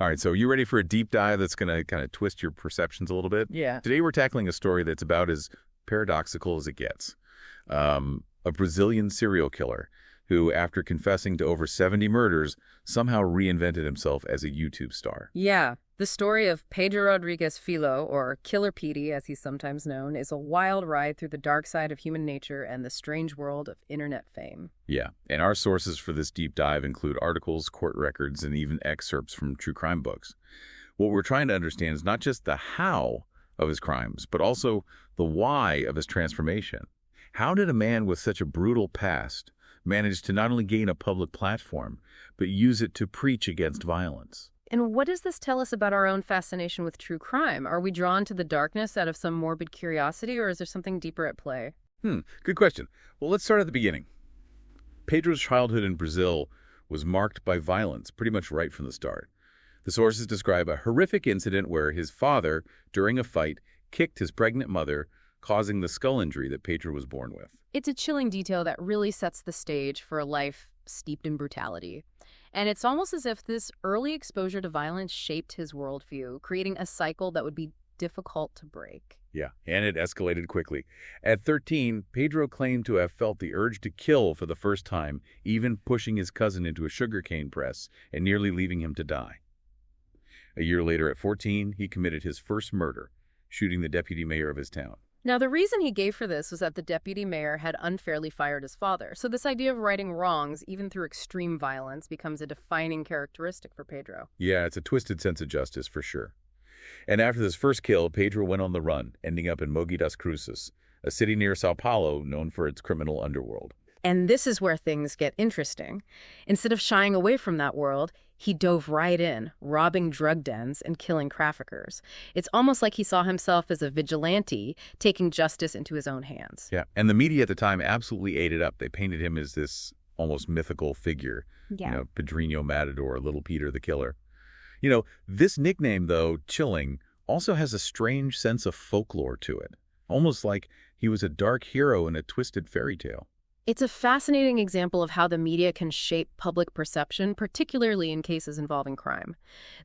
All right, so you ready for a deep dive that's going to kind of twist your perceptions a little bit? Yeah. Today we're tackling a story that's about as paradoxical as it gets. A Brazilian serial killer who, after confessing to over 70 murders, somehow reinvented himself as a YouTube star. Yeah. The story of Pedro Rodrigues Filho, or Killer Petey as he's sometimes known, is a wild ride through the dark side of human nature and the strange world of internet fame. Yeah, and our sources for this deep dive include articles, court records, and even excerpts from true crime books. What we're trying to understand is not just the how of his crimes, but also the why of his transformation. How did a man with such a brutal past manage to not only gain a public platform, but use it to preach against violence? And what does this tell us about our own fascination with true crime? Are we drawn to the darkness out of some morbid curiosity, or is there something deeper at play? Good question. Well, let's start at the beginning. Pedro's childhood in Brazil was marked by violence pretty much right from the start. The sources describe a horrific incident where his father, during a fight, kicked his pregnant mother, causing the skull injury that Pedro was born with. It's a chilling detail that really sets the stage for a life steeped in brutality. And it's almost as if this early exposure to violence shaped his worldview, creating a cycle that would be difficult to break. Yeah, and it escalated quickly. At 13, Pedro claimed to have felt the urge to kill for the first time, even pushing his cousin into a sugarcane press and nearly leaving him to die. A year later, at 14, he committed his first murder, shooting the deputy mayor of his town. Now, the reason he gave for this was that the deputy mayor had unfairly fired his father. So this idea of righting wrongs, even through extreme violence, becomes a defining characteristic for Pedro. Yeah, it's a twisted sense of justice for sure. And after this first kill, Pedro went on the run, ending up in Mogi das Cruzes, a city near Sao Paulo known for its criminal underworld. And this is where things get interesting. Instead of shying away from that world, he dove right in, robbing drug dens and killing traffickers. It's almost like he saw himself as a vigilante, taking justice into his own hands. Yeah, and the media at the time absolutely ate it up. They painted him as this almost mythical figure, Pedrinho Matador, Little Peter the Killer. This nickname, though, Chilling, also has a strange sense of folklore to it, almost like he was a dark hero in a twisted fairy tale. It's a fascinating example of how the media can shape public perception, particularly in cases involving crime.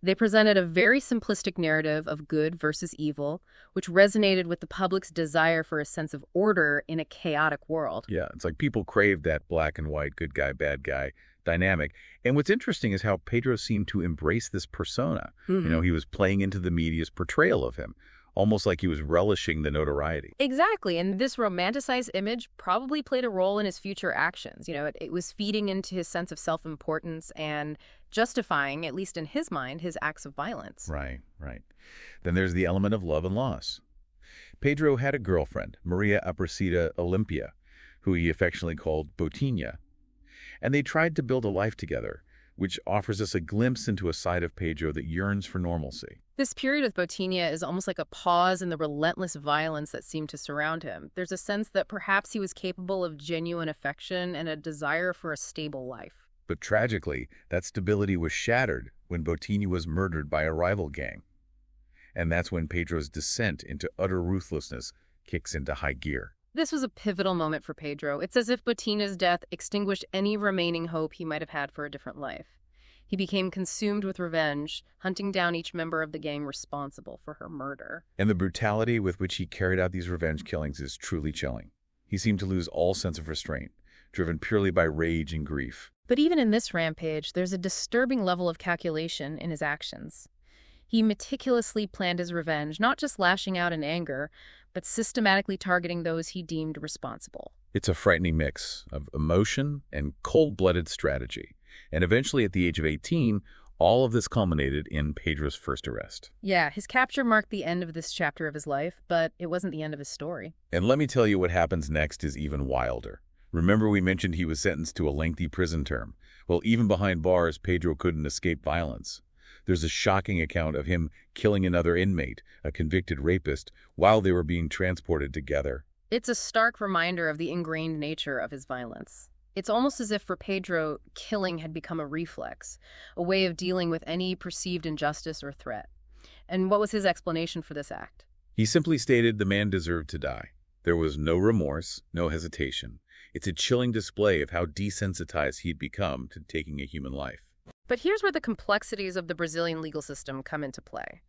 They presented a very simplistic narrative of good versus evil, which resonated with the public's desire for a sense of order in a chaotic world. Yeah, it's like people crave that black and white, good guy, bad guy dynamic. And what's interesting is how Pedro seemed to embrace this persona. He was playing into the media's portrayal of him, almost like he was relishing the notoriety. Exactly, and this romanticized image probably played a role in his future actions. It was feeding into his sense of self-importance and justifying, at least in his mind, his acts of violence. Right. Then there's the element of love and loss. Pedro had a girlfriend, Maria Aparecida Olympia, who he affectionately called Botinha. And they tried to build a life together, which offers us a glimpse into a side of Pedro that yearns for normalcy. This period with Botinha is almost like a pause in the relentless violence that seemed to surround him. There's a sense that perhaps he was capable of genuine affection and a desire for a stable life. But tragically, that stability was shattered when Botinha was murdered by a rival gang. And that's when Pedro's descent into utter ruthlessness kicks into high gear. This was a pivotal moment for Pedro. It's as if Botinha's death extinguished any remaining hope he might have had for a different life. He became consumed with revenge, hunting down each member of the gang responsible for her murder. And the brutality with which he carried out these revenge killings is truly chilling. He seemed to lose all sense of restraint, driven purely by rage and grief. But even in this rampage, there's a disturbing level of calculation in his actions. He meticulously planned his revenge, not just lashing out in anger, but systematically targeting those he deemed responsible. It's a frightening mix of emotion and cold-blooded strategy. And eventually, at the age of 18, all of this culminated in Pedro's first arrest. Yeah, his capture marked the end of this chapter of his life, but it wasn't the end of his story. And let me tell you, what happens next is even wilder. Remember, we mentioned he was sentenced to a lengthy prison term. Well, even behind bars, Pedro couldn't escape violence. There's a shocking account of him killing another inmate, a convicted rapist, while they were being transported together. It's a stark reminder of the ingrained nature of his violence. It's almost as if for Pedro, killing had become a reflex, a way of dealing with any perceived injustice or threat. And what was his explanation for this act? He simply stated the man deserved to die. There was no remorse, no hesitation. It's a chilling display of how desensitized he'd become to taking a human life. But here's where the complexities of the Brazilian legal system come into play.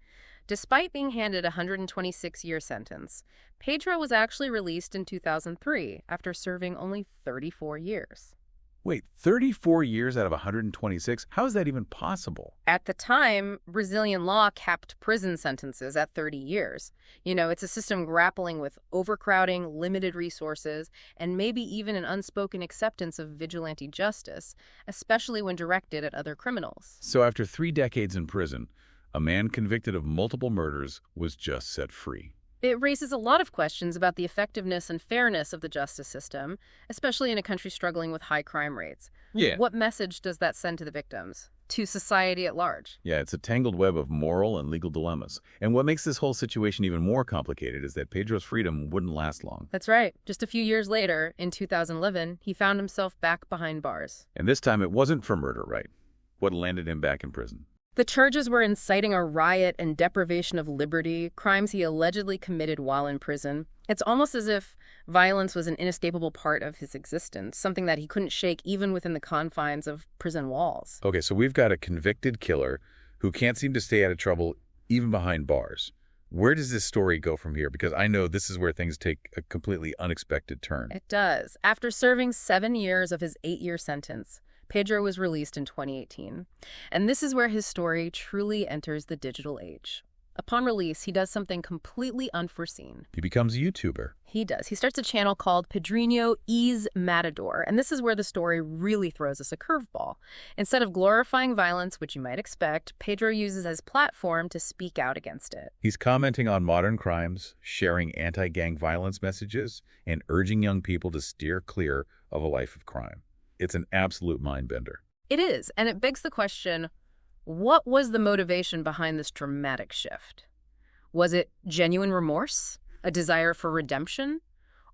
Despite being handed a 126-year sentence, Pedro was actually released in 2003 after serving only 34 years. Wait, 34 years out of 126? How is that even possible? At the time, Brazilian law capped prison sentences at 30 years. It's a system grappling with overcrowding, limited resources, and maybe even an unspoken acceptance of vigilante justice, especially when directed at other criminals. So after 3 decades in prison, a man convicted of multiple murders was just set free. It raises a lot of questions about the effectiveness and fairness of the justice system, especially in a country struggling with high crime rates. Yeah. What message does that send to the victims? To society at large? Yeah, it's a tangled web of moral and legal dilemmas. And what makes this whole situation even more complicated is that Pedro's freedom wouldn't last long. That's right. Just a few years later, in 2011, he found himself back behind bars. And this time it wasn't for murder, right? What landed him back in prison? The charges were inciting a riot and deprivation of liberty, crimes he allegedly committed while in prison. It's almost as if violence was an inescapable part of his existence, something that he couldn't shake even within the confines of prison walls. Okay, so we've got a convicted killer who can't seem to stay out of trouble even behind bars. Where does this story go from here? Because I know this is where things take a completely unexpected turn. It does. After serving 7 years of his 8-year sentence, Pedro was released in 2018. And this is where his story truly enters the digital age. Upon release, he does something completely unforeseen. He becomes a YouTuber. He does. He starts a channel called Pedrinho Matador. And this is where the story really throws us a curveball. Instead of glorifying violence, which you might expect, Pedro uses his platform to speak out against it. He's commenting on modern crimes, sharing anti-gang violence messages, and urging young people to steer clear of a life of crime. It's an absolute mind-bender. It is, and it begs the question, what was the motivation behind this dramatic shift? Was it genuine remorse, a desire for redemption?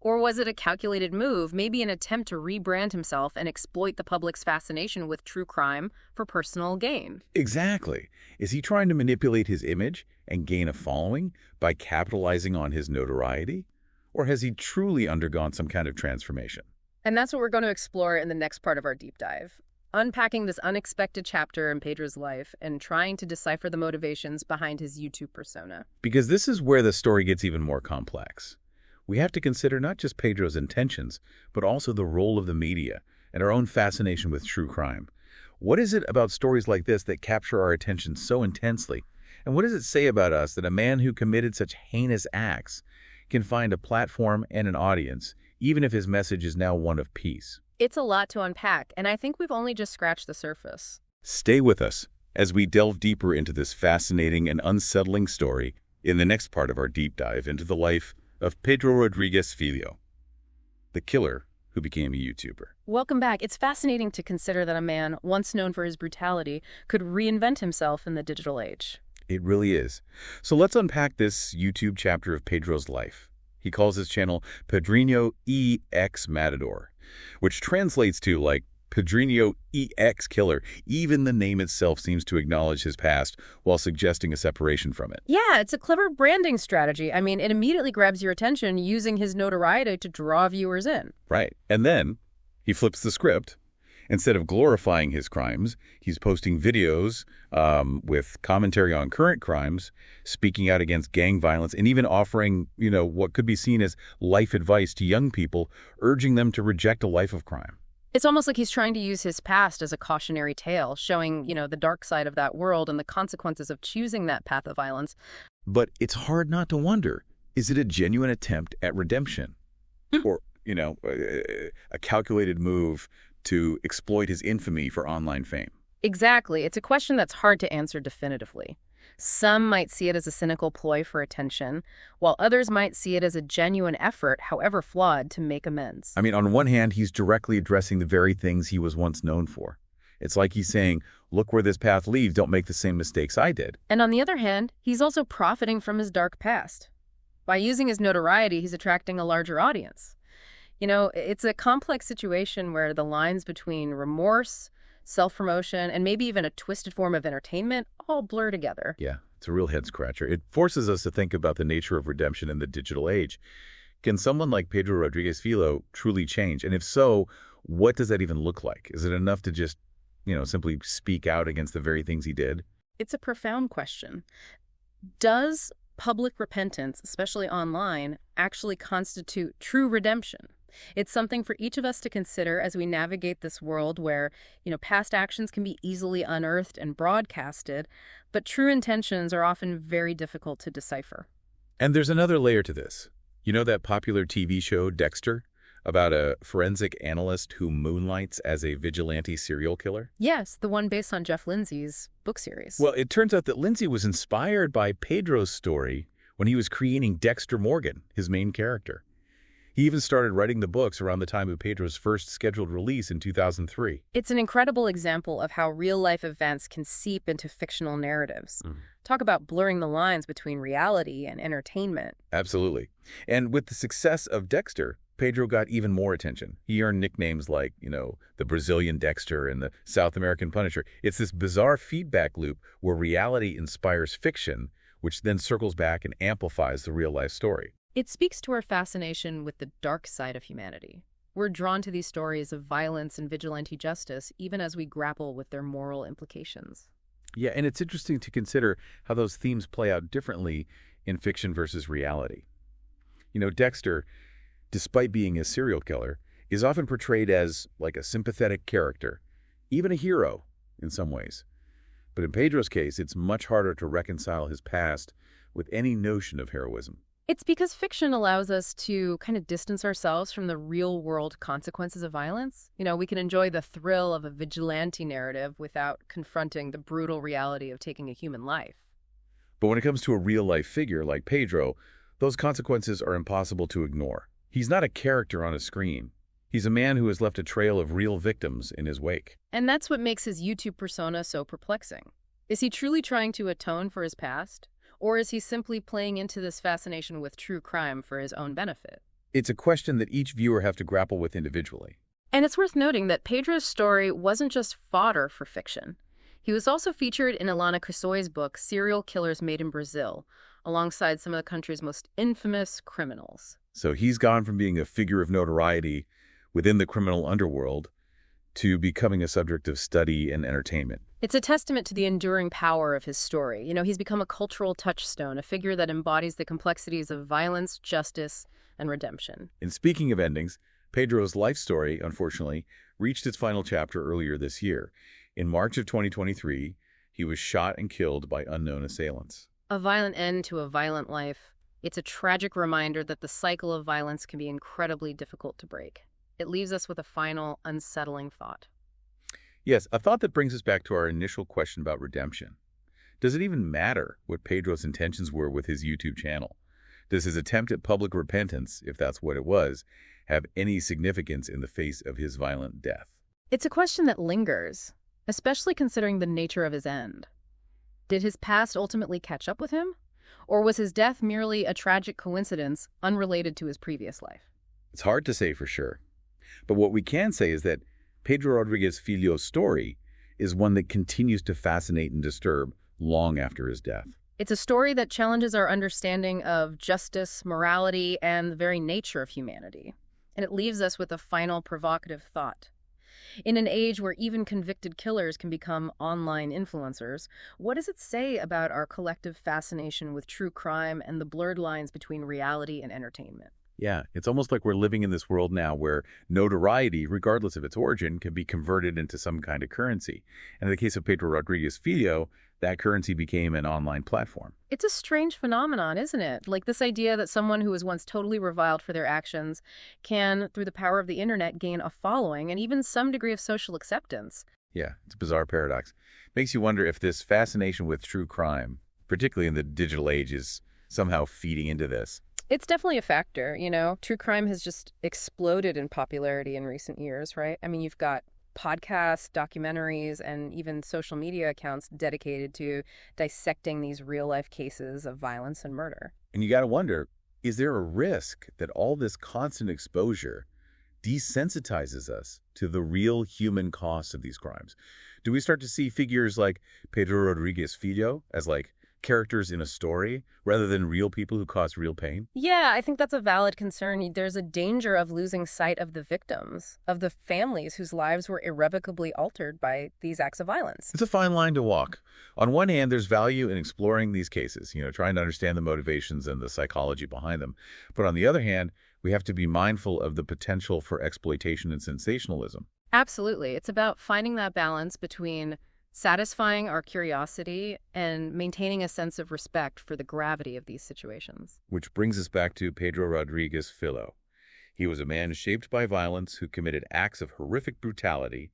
Or was it a calculated move, maybe an attempt to rebrand himself and exploit the public's fascination with true crime for personal gain? Exactly. Is he trying to manipulate his image and gain a following by capitalizing on his notoriety? Or has he truly undergone some kind of transformation? And that's what we're going to explore in the next part of our deep dive, unpacking this unexpected chapter in Pedro's life and trying to decipher the motivations behind his YouTube persona. Because this is where the story gets even more complex. We have to consider not just Pedro's intentions, but also the role of the media and our own fascination with true crime. What is it about stories like this that capture our attention so intensely? And what does it say about us that a man who committed such heinous acts can find a platform and an audience, even if his message is now one of peace? It's a lot to unpack, and I think we've only just scratched the surface. Stay with us as we delve deeper into this fascinating and unsettling story in the next part of our deep dive into the life of Pedro Rodrigues Filho, the killer who became a YouTuber. Welcome back. It's fascinating to consider that a man once known for his brutality could reinvent himself in the digital age. It really is. So let's unpack this YouTube chapter of Pedro's life. He calls his channel Pedrinho Matador, which translates to like Pedrinho EX Killer. Even the name itself seems to acknowledge his past while suggesting a separation from it. Yeah, it's a clever branding strategy. I mean, it immediately grabs your attention using his notoriety to draw viewers in. Right. And then he flips the script. Instead of glorifying his crimes, he's posting videos with commentary on current crimes, speaking out against gang violence, and even offering, what could be seen as life advice to young people, urging them to reject a life of crime. It's almost like he's trying to use his past as a cautionary tale, showing, the dark side of that world and the consequences of choosing that path of violence. But it's hard not to wonder, is it a genuine attempt at redemption? Or, a calculated move to exploit his infamy for online fame? Exactly. It's a question that's hard to answer definitively. Some might see it as a cynical ploy for attention, while others might see it as a genuine effort, however flawed, to make amends. I mean, on one hand, he's directly addressing the very things he was once known for. It's like he's saying, look where this path leads, don't make the same mistakes I did. And on the other hand, he's also profiting from his dark past. By using his notoriety, he's attracting a larger audience. It's a complex situation where the lines between remorse, self-promotion, and maybe even a twisted form of entertainment all blur together. Yeah, it's a real head-scratcher. It forces us to think about the nature of redemption in the digital age. Can someone like Pedro Rodrigues Filho truly change? And if so, what does that even look like? Is it enough to just simply speak out against the very things he did? It's a profound question. Does public repentance, especially online, actually constitute true redemption? It's something for each of us to consider as we navigate this world where, past actions can be easily unearthed and broadcasted, but true intentions are often very difficult to decipher. And there's another layer to this. You know that popular TV show, Dexter, about a forensic analyst who moonlights as a vigilante serial killer? Yes, the one based on Jeff Lindsay's book series. Well, it turns out that Lindsay was inspired by Pedro's story when he was creating Dexter Morgan, his main character. He even started writing the books around the time of Pedro's first scheduled release in 2003. It's an incredible example of how real-life events can seep into fictional narratives. Talk about blurring the lines between reality and entertainment. Absolutely. And with the success of Dexter, Pedro got even more attention. He earned nicknames like, the Brazilian Dexter and the South American Punisher. It's this bizarre feedback loop where reality inspires fiction, which then circles back and amplifies the real-life story. It speaks to our fascination with the dark side of humanity. We're drawn to these stories of violence and vigilante justice, even as we grapple with their moral implications. Yeah, and it's interesting to consider how those themes play out differently in fiction versus reality. Dexter, despite being a serial killer, is often portrayed as like a sympathetic character, even a hero in some ways. But in Pedro's case, it's much harder to reconcile his past with any notion of heroism. It's because fiction allows us to kind of distance ourselves from the real-world consequences of violence. We can enjoy the thrill of a vigilante narrative without confronting the brutal reality of taking a human life. But when it comes to a real-life figure like Pedro, those consequences are impossible to ignore. He's not a character on a screen. He's a man who has left a trail of real victims in his wake. And that's what makes his YouTube persona so perplexing. Is he truly trying to atone for his past? Or is he simply playing into this fascination with true crime for his own benefit? It's a question that each viewer have to grapple with individually. And it's worth noting that Pedro's story wasn't just fodder for fiction. He was also featured in Ilana Crisói's book, Serial Killers Made in Brazil, alongside some of the country's most infamous criminals. So he's gone from being a figure of notoriety within the criminal underworld to becoming a subject of study and entertainment. It's a testament to the enduring power of his story. He's become a cultural touchstone, a figure that embodies the complexities of violence, justice, and redemption. And speaking of endings, Pedro's life story, unfortunately, reached its final chapter earlier this year. In March of 2023, he was shot and killed by unknown assailants. A violent end to a violent life. It's a tragic reminder that the cycle of violence can be incredibly difficult to break. It leaves us with a final, unsettling thought. Yes, a thought that brings us back to our initial question about redemption. Does it even matter what Pedro's intentions were with his YouTube channel? Does his attempt at public repentance, if that's what it was, have any significance in the face of his violent death? It's a question that lingers, especially considering the nature of his end. Did his past ultimately catch up with him? Or was his death merely a tragic coincidence unrelated to his previous life? It's hard to say for sure. But what we can say is that Pedro Rodrigues Filho's story is one that continues to fascinate and disturb long after his death. It's a story that challenges our understanding of justice, morality, and the very nature of humanity. And it leaves us with a final provocative thought. In an age where even convicted killers can become online influencers, what does it say about our collective fascination with true crime and the blurred lines between reality and entertainment? Yeah, it's almost like we're living in this world now where notoriety, regardless of its origin, can be converted into some kind of currency. And in the case of Pedro Rodrigues Filho, that currency became an online platform. It's a strange phenomenon, isn't it? Like this idea that someone who was once totally reviled for their actions can, through the power of the internet, gain a following and even some degree of social acceptance. Yeah, it's a bizarre paradox. Makes you wonder if this fascination with true crime, particularly in the digital age, is somehow feeding into this. It's definitely a factor, True crime has just exploded in popularity in recent years, right? I mean, you've got podcasts, documentaries, and even social media accounts dedicated to dissecting these real-life cases of violence and murder. And you got to wonder, is there a risk that all this constant exposure desensitizes us to the real human costs of these crimes? Do we start to see figures like Pedro Rodrigues Filho as like characters in a story rather than real people who cause real pain? Yeah, I think that's a valid concern. There's a danger of losing sight of the victims, of the families whose lives were irrevocably altered by these acts of violence. It's a fine line to walk. On one hand, there's value in exploring these cases, trying to understand the motivations and the psychology behind them. But on the other hand, we have to be mindful of the potential for exploitation and sensationalism. Absolutely. It's about finding that balance between satisfying our curiosity and maintaining a sense of respect for the gravity of these situations. Which brings us back to Pedro Rodrigues Filho. He was a man shaped by violence who committed acts of horrific brutality,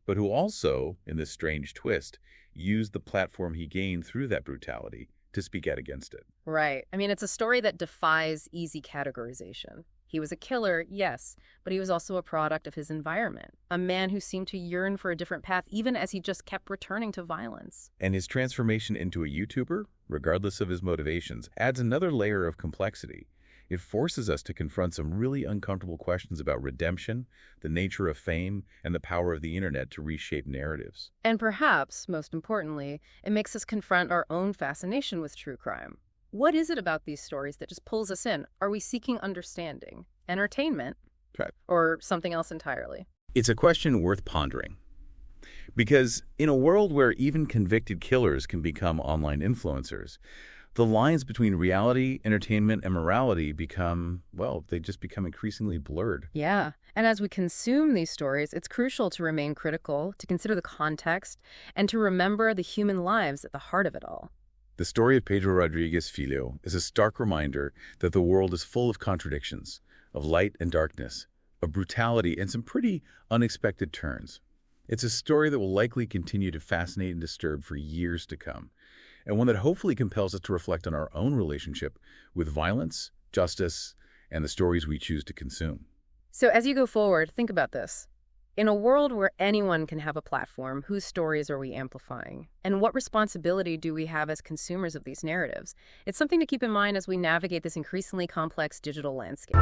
but who also, in this strange twist, used the platform he gained through that brutality to speak out against it. Right. I mean, it's a story that defies easy categorization. He was a killer, yes, but he was also a product of his environment, a man who seemed to yearn for a different path even as he just kept returning to violence. And his transformation into a YouTuber, regardless of his motivations, adds another layer of complexity. It forces us to confront some really uncomfortable questions about redemption, the nature of fame, and the power of the internet to reshape narratives. And perhaps, most importantly, it makes us confront our own fascination with true crime. What is it about these stories that just pulls us in? Are we seeking understanding, entertainment, Right. or something else entirely? It's a question worth pondering. Because in a world where even convicted killers can become online influencers, the lines between reality, entertainment, and morality they just become increasingly blurred. Yeah. And as we consume these stories, it's crucial to remain critical, to consider the context, and to remember the human lives at the heart of it all. The story of Pedro Rodrigues Filho is a stark reminder that the world is full of contradictions, of light and darkness, of brutality, and some pretty unexpected turns. It's a story that will likely continue to fascinate and disturb for years to come, and one that hopefully compels us to reflect on our own relationship with violence, justice, and the stories we choose to consume. So as you go forward, think about this. In a world where anyone can have a platform, whose stories are we amplifying? And what responsibility do we have as consumers of these narratives? It's something to keep in mind as we navigate this increasingly complex digital landscape.